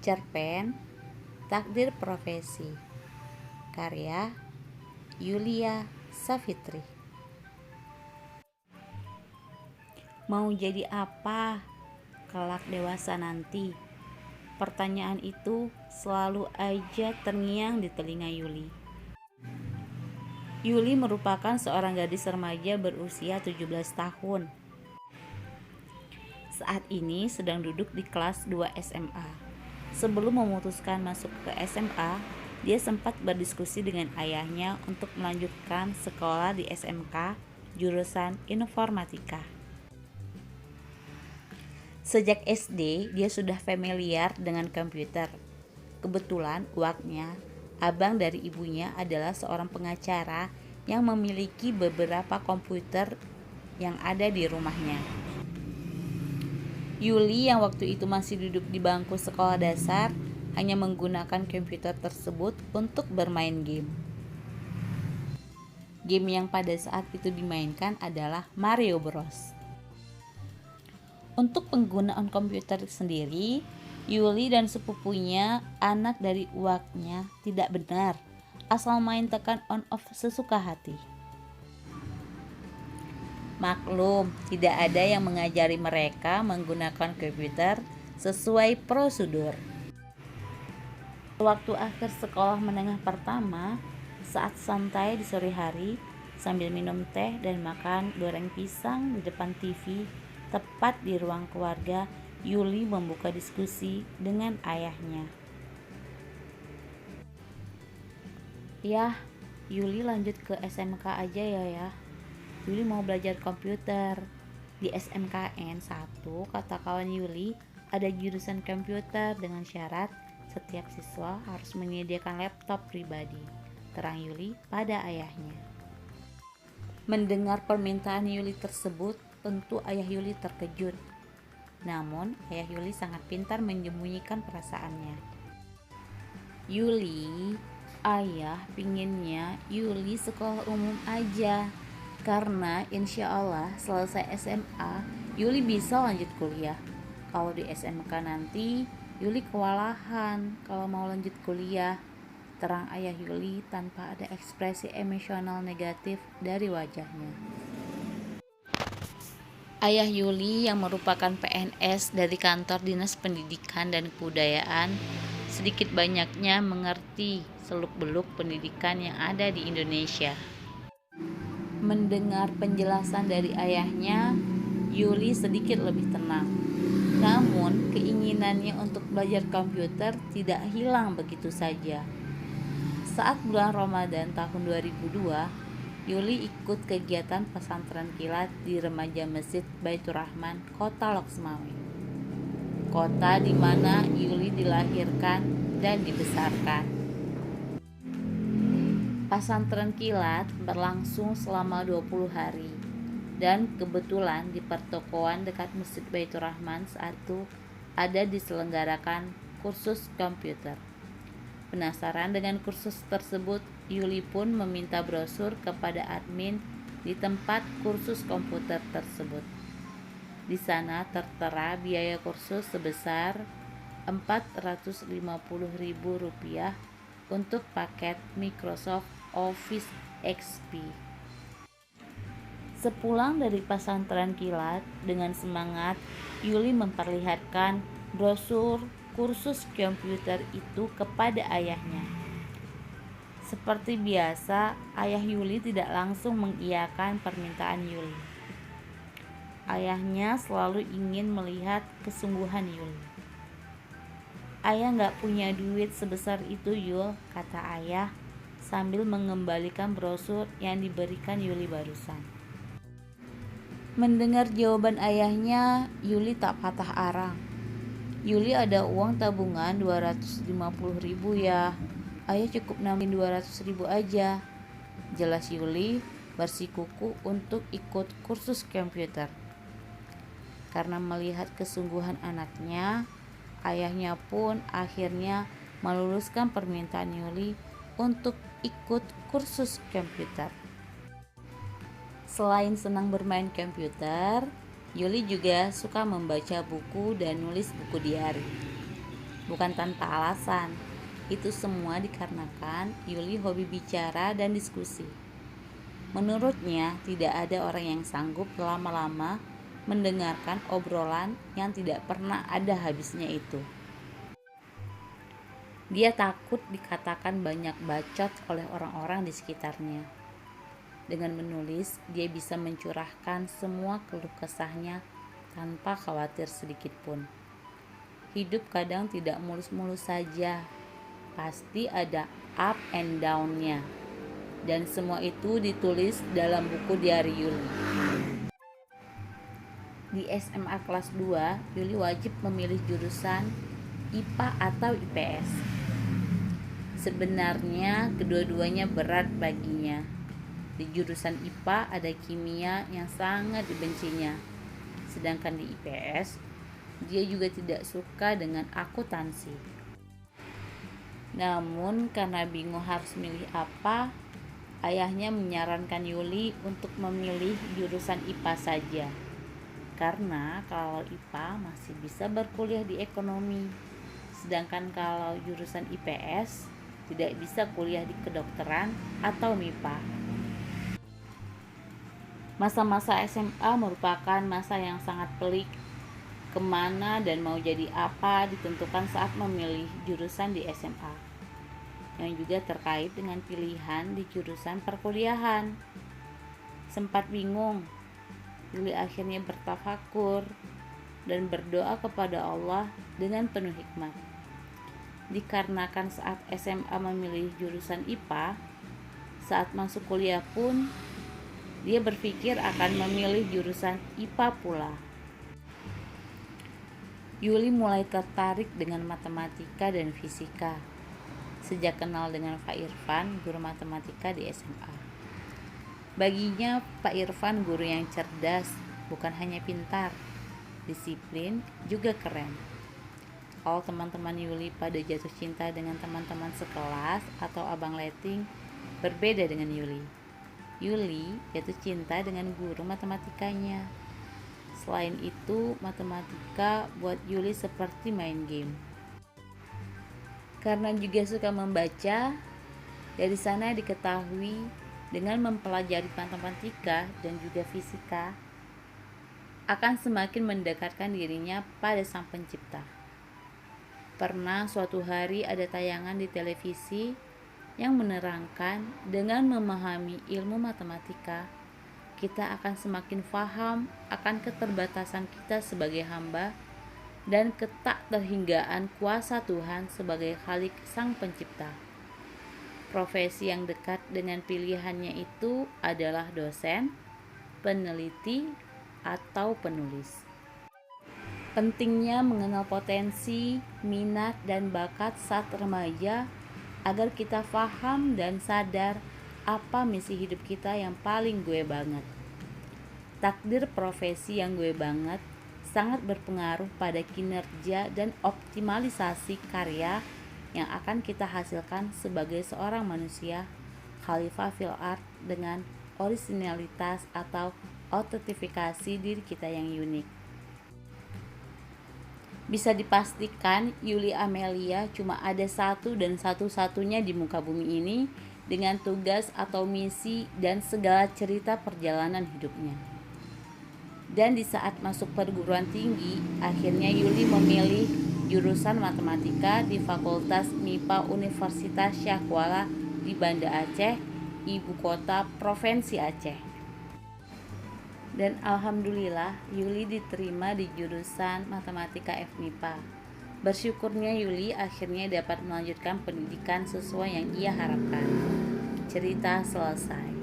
Cerpen Takdir Profesi, karya Yulia Savitri. Mau jadi apa kelak dewasa nanti? Pertanyaan itu selalu aja terngiang di telinga Yuli. Yuli merupakan seorang gadis remaja berusia 17 tahun. Saat ini sedang duduk di kelas 2 SMA. Sebelum memutuskan masuk ke SMA, dia sempat berdiskusi dengan ayahnya untuk melanjutkan sekolah di SMK jurusan informatika. Sejak SD, dia sudah familiar dengan komputer. Kebetulan uaknya, abang dari ibunya adalah seorang pengacara yang memiliki beberapa komputer yang ada di rumahnya. Yuli yang waktu itu masih duduk di bangku sekolah dasar hanya menggunakan komputer tersebut untuk bermain game. Game yang pada saat itu dimainkan adalah Mario Bros. Untuk penggunaan komputer sendiri, Yuli dan sepupunya, anak dari uaknya, tidak benar. Asal main tekan on off sesuka hati. Maklum, tidak ada yang mengajari mereka menggunakan komputer sesuai prosedur. Waktu akhir sekolah menengah pertama, saat santai di sore hari, sambil minum teh dan makan goreng pisang di depan TV, tepat di ruang keluarga, Yuli membuka diskusi dengan ayahnya. "Yah, Yuli lanjut ke SMK aja ya. Yuli mau belajar komputer." Di SMKN 1, kata kawan Yuli, ada jurusan komputer dengan syarat setiap siswa harus menyediakan laptop pribadi, terang Yuli pada ayahnya. Mendengar permintaan Yuli tersebut, tentu ayah Yuli terkejut. Namun, ayah Yuli sangat pintar menyembunyikan perasaannya. "Yuli, ayah pinginnya Yuli sekolah umum aja. Karena insya Allah selesai SMA, Yuli bisa lanjut kuliah. Kalau di SMK nanti, Yuli kewalahan kalau mau lanjut kuliah," terang ayah Yuli tanpa ada ekspresi emosional negatif dari wajahnya. Ayah Yuli yang merupakan PNS dari Kantor Dinas Pendidikan dan Kebudayaan sedikit banyaknya mengerti seluk-beluk pendidikan yang ada di Indonesia. Mendengar penjelasan dari ayahnya, Yuli sedikit lebih tenang. Namun, keinginannya untuk belajar komputer tidak hilang begitu saja. Saat bulan Ramadan tahun 2002, Yuli ikut kegiatan pesantren kilat di remaja Masjid Baitur Rahman, Kota Loksmawe. Kota di mana Yuli dilahirkan dan dibesarkan. Pesantren kilat berlangsung selama 20 hari dan kebetulan di pertokoan dekat Masjid Baitur Rahman saat itu ada diselenggarakan kursus komputer. Penasaran dengan kursus tersebut, Yuli pun meminta brosur kepada admin di tempat kursus komputer tersebut. Di sana tertera biaya kursus sebesar Rp450.000 untuk paket Microsoft Office XP. Sepulang dari pesantren kilat, dengan semangat Yuli memperlihatkan brosur kursus komputer itu kepada ayahnya. Seperti biasa, ayah Yuli tidak langsung mengiyakan permintaan Yuli. Ayahnya selalu ingin melihat kesungguhan Yuli. "Ayah gak punya duit sebesar itu, Yul," kata ayah sambil mengembalikan brosur yang diberikan Yuli barusan. Mendengar jawaban ayahnya, Yuli tak patah arang. "Yuli ada uang tabungan 250.000 ya. Ayah cukup nambahin 200.000 aja," jelas Yuli bersikukuh untuk ikut kursus komputer. Karena melihat kesungguhan anaknya, ayahnya pun akhirnya meluluskan permintaan Yuli untuk ikut kursus komputer. Selain senang bermain komputer, Yuli juga suka membaca buku dan nulis buku diari. bukan tanpa alasan. Itu semua dikarenakan Yuli hobi bicara dan diskusi. Menurutnya, tidak ada orang yang sanggup lama-lama mendengarkan obrolan yang tidak pernah ada habisnya itu. Dia takut dikatakan banyak bacot oleh orang-orang di sekitarnya. Dengan menulis, dia bisa mencurahkan semua keluh kesahnya tanpa khawatir sedikit pun. Hidup kadang tidak mulus-mulus saja, pasti ada up and down-nya. Dan semua itu ditulis dalam buku diari Yuli. Di SMA kelas 2, Yuli wajib memilih jurusan IPA atau IPS. Sebenarnya kedua-duanya berat baginya. Di jurusan IPA ada kimia yang sangat dibencinya. Sedangkan di IPS, dia juga tidak suka dengan akuntansi. Namun karena bingung harus milih apa, ayahnya menyarankan Yuli untuk memilih jurusan IPA saja. Karena kalau IPA masih bisa berkuliah di ekonomi. Sedangkan kalau jurusan IPS tidak bisa kuliah di kedokteran atau MIPA. Masa-masa SMA merupakan masa yang sangat pelik. Kemana dan mau jadi apa ditentukan saat memilih jurusan di SMA, yang juga terkait dengan pilihan di jurusan perkuliahan. Sempat bingung, Yuli akhirnya bertafakur dan berdoa kepada Allah dengan penuh hikmat. Dikarenakan saat SMA memilih jurusan IPA, saat masuk kuliah pun dia berpikir akan memilih jurusan IPA pula. Yuli mulai tertarik dengan matematika dan fisika sejak kenal dengan Pak Irfan, guru matematika di SMA. Baginya Pak Irfan guru yang cerdas, bukan hanya pintar, disiplin, juga keren. Kalau teman-teman Yuli pada jatuh cinta dengan teman-teman sekelas atau abang leting, berbeda dengan Yuli. Yuli jatuh cinta dengan guru matematikanya. Selain itu, matematika buat Yuli seperti main game. Karena juga suka membaca, dari sana diketahui dengan mempelajari matematika dan juga fisika akan semakin mendekatkan dirinya pada Sang Pencipta. Pernah suatu hari ada tayangan di televisi yang menerangkan dengan memahami ilmu matematika, kita akan semakin paham akan keterbatasan kita sebagai hamba dan ketakterhinggaan kuasa Tuhan sebagai Khalik Sang Pencipta. Profesi yang dekat dengan pilihannya itu adalah dosen, peneliti, atau penulis. Pentingnya mengenal potensi, minat, dan bakat saat remaja agar kita paham dan sadar apa misi hidup kita yang paling gue banget. Takdir profesi yang gue banget sangat berpengaruh pada kinerja dan optimalisasi karya yang akan kita hasilkan sebagai seorang manusia khalifah fil ard dengan orisinalitas atau autentifikasi diri kita yang unik. Bisa dipastikan Yuli Amelia cuma ada satu dan satu-satunya di muka bumi ini dengan tugas atau misi dan segala cerita perjalanan hidupnya. Dan di saat masuk perguruan tinggi, akhirnya Yuli memilih jurusan matematika di Fakultas MIPA Universitas Syah Kuala di Banda Aceh, ibu kota Provinsi Aceh. Dan alhamdulillah Yuli diterima di jurusan matematika FMIPA. Bersyukurnya Yuli akhirnya dapat melanjutkan pendidikan sesuai yang ia harapkan. Cerita selesai.